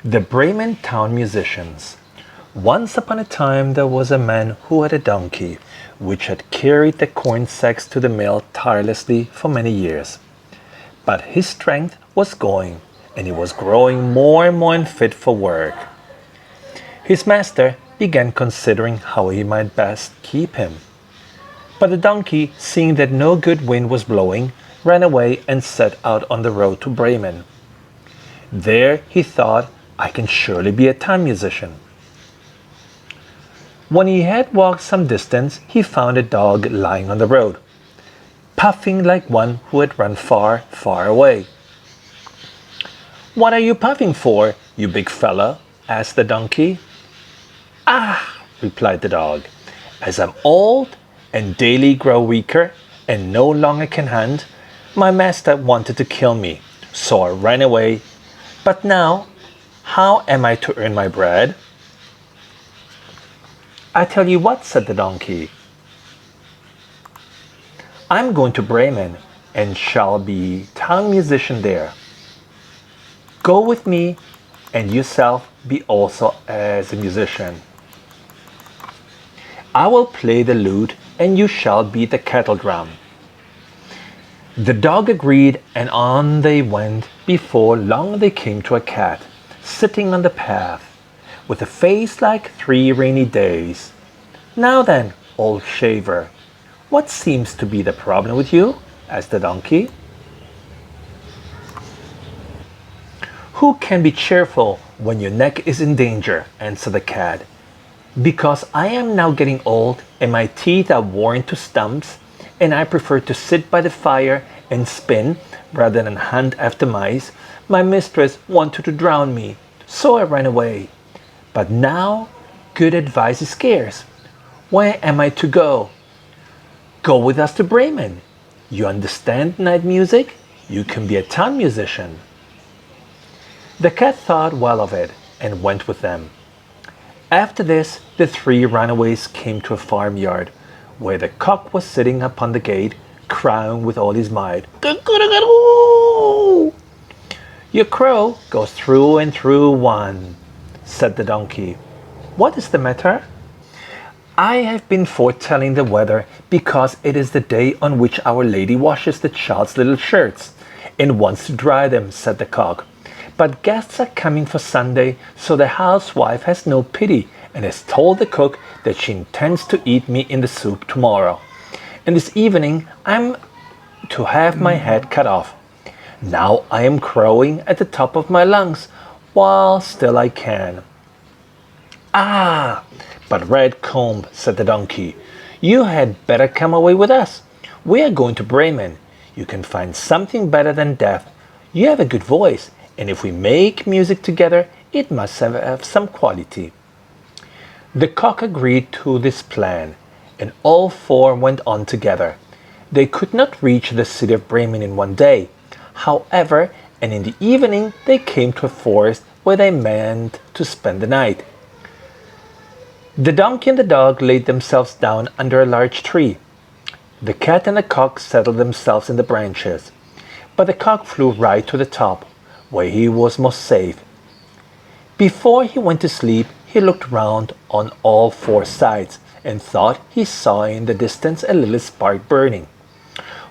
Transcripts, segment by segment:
The Bremen town musicians. Once upon a time there was a man who had a donkey, which had carried the corn sacks to the mill tirelessly for many years. But his strength was going, and he was growing more and more unfit for work. His master began considering how he might best keep him. But the donkey, seeing that no good wind was blowing, ran away and set out on the road to Bremen. There he thought, I can surely be a town musician. When he had walked some distance, he found a dog lying on the road, puffing like one who had run far, far away. "What are you puffing for, you big fellow?" asked the donkey. "Ah," replied the dog, "as I'm old and daily grow weaker and no longer can hunt, my master wanted to kill me, so I ran away. But now, how am I to earn my bread?" "I tell you what," said the donkey, "I'm going to Bremen and shall be town musician there. Go with me and yourself be also as a musician. I will play the lute and you shall beat the kettle drum." The dog agreed, and on they went. Before long they came to a cat, sitting on the path, with a face like 3 rainy days. "Now then, old shaver, what seems to be the problem with you?" asked the donkey. "Who can be cheerful when your neck is in danger?" answered the cat. "Because I am now getting old, and my teeth are worn to stumps, and I prefer to sit by the fire and spin rather than hunt after mice, my mistress wanted to drown me, so I ran away. But now good advice is scarce. Where am I to go?" "Go with us to Bremen. You understand night music? You can be a town musician." The cat thought well of it and went with them. After this, the 3 runaways came to a farmyard, where the cock was sitting upon the gate, crowing with all his might. "Cuckoo-cuckoo! Your crow goes through and through one," said the donkey. "What is the matter?" "I have been foretelling the weather, because it is the day on which Our Lady washes the child's little shirts, and wants to dry them," said the cock. "But guests are coming for Sunday, so the housewife has no pity, and has told the cook that she intends to eat me in the soup tomorrow. And this evening I'm to have my head cut off. Now I am crowing at the top of my lungs, while still I can." "Ah, but Redcomb," said the donkey, "you had better come away with us. We are going to Bremen. You can find something better than death. You have a good voice, and if we make music together, it must have some quality." The cock agreed to this plan, and all 4 went on together. They could not reach the city of Bremen in one day, however, and in the evening they came to a forest where they meant to spend the night. The donkey and the dog laid themselves down under a large tree. The cat and the cock settled themselves in the branches, but the cock flew right to the top, where he was most safe. Before he went to sleep, he looked round on all 4 sides, and thought he saw in the distance a little spark burning.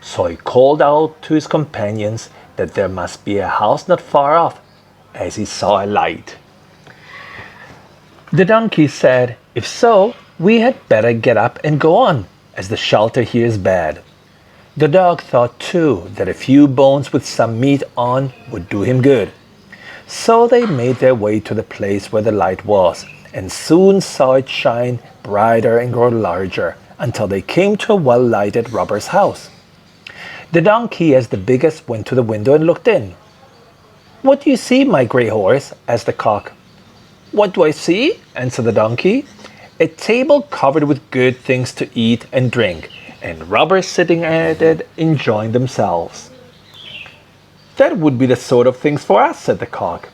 So he called out to his companions that there must be a house not far off, as he saw a light. The donkey said, "If so, we had better get up and go on, as the shelter here is bad." The dog thought too that a few bones with some meat on would do him good. So they made their way to the place where the light was, and soon saw it shine brighter and grow larger, until they came to a well-lighted robber's house. The donkey, as the biggest, went to the window and looked in. "What do you see, my grey horse?" asked the cock. "What do I see?" answered the donkey. "A table covered with good things to eat and drink, and robbers sitting at it enjoying themselves." "That would be the sort of things for us," said the cock.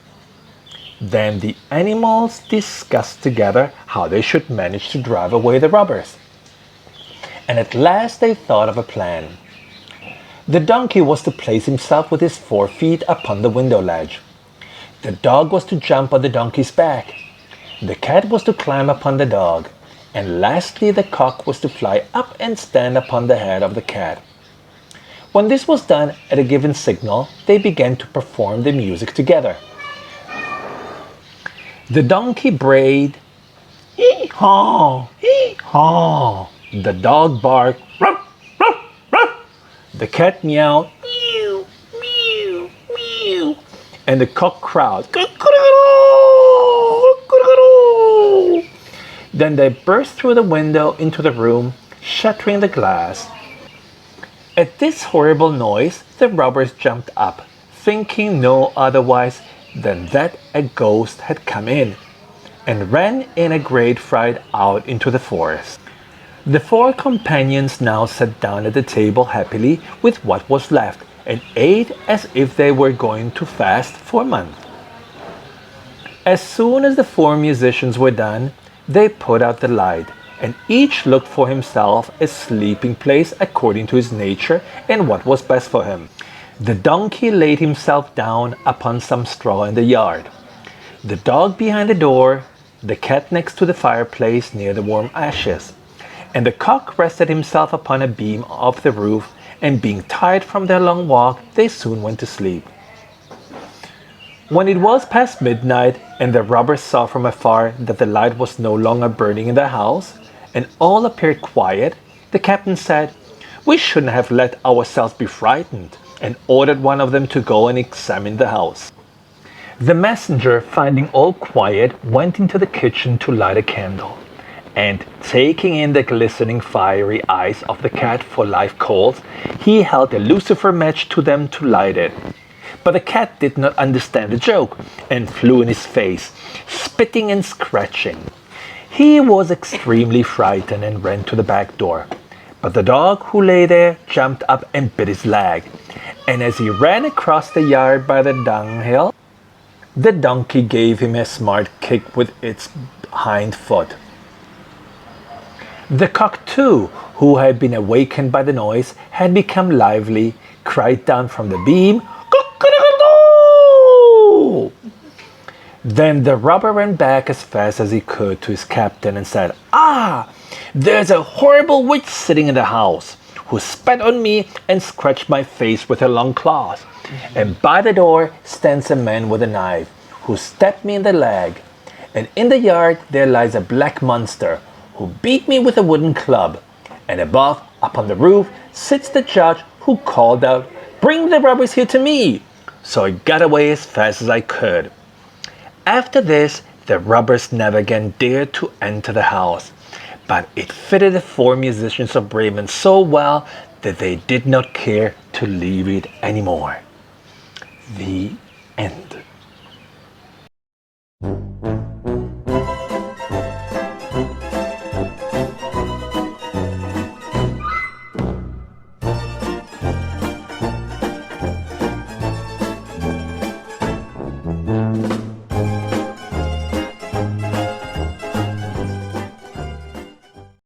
Then the animals discussed together how they should manage to drive away the robbers, and at last they thought of a plan. The donkey was to place himself with his 4 feet upon the window ledge. The dog was to jump on the donkey's back. The cat was to climb upon the dog. And lastly, the cock was to fly up and stand upon the head of the cat. When this was done at a given signal, they began to perform the music together. The donkey brayed, hee-haw, hee-haw. The dog barked, ruff, ruff, ruff. The cat meowed, mew, mew, mew. And the cock crowed, "Cuckoo-cuckoo, cuckoo-cuckoo." Then they burst through the window into the room, shattering the glass. At this horrible noise, the robbers jumped up, thinking no otherwise than that a ghost had come in, and ran in a great fright out into the forest. The four companions now sat down at the table happily with what was left, and ate as if they were going to fast for a month. As soon as the four musicians were done, they put out the light, and each looked for himself a sleeping place according to his nature and what was best for him. The donkey laid himself down upon some straw in the yard, the dog behind the door, the cat next to the fireplace near the warm ashes, and the cock rested himself upon a beam of the roof, and being tired from their long walk, they soon went to sleep. When it was past midnight, and the robbers saw from afar that the light was no longer burning in the house, and all appeared quiet, the captain said, "We shouldn't have let ourselves be frightened," and ordered one of them to go and examine the house. The messenger, finding all quiet, went into the kitchen to light a candle, and taking in the glistening fiery eyes of the cat for live coals, he held a lucifer match to them to light it. But the cat did not understand the joke, and flew in his face, spitting and scratching. He was extremely frightened and ran to the back door. But the dog who lay there jumped up and bit his leg, and as he ran across the yard by the dunghill, the donkey gave him a smart kick with its hind foot. The cock too, who had been awakened by the noise, had become lively, cried down from the beam, "Cock-a-doodle-doo!" Then the robber ran back as fast as he could to his captain and said, "Ah, there's a horrible witch sitting in the house, who spat on me and scratched my face with her long claws. And by the door stands a man with a knife, who stabbed me in the leg. And in the yard there lies a black monster, who beat me with a wooden club. And above, upon the roof, sits the judge, who called out, 'Bring the robbers here to me!' So I got away as fast as I could." After this, the robbers never again dared to enter the house, but it fitted the four musicians of Bremen so well that they did not care to leave it anymore. The end.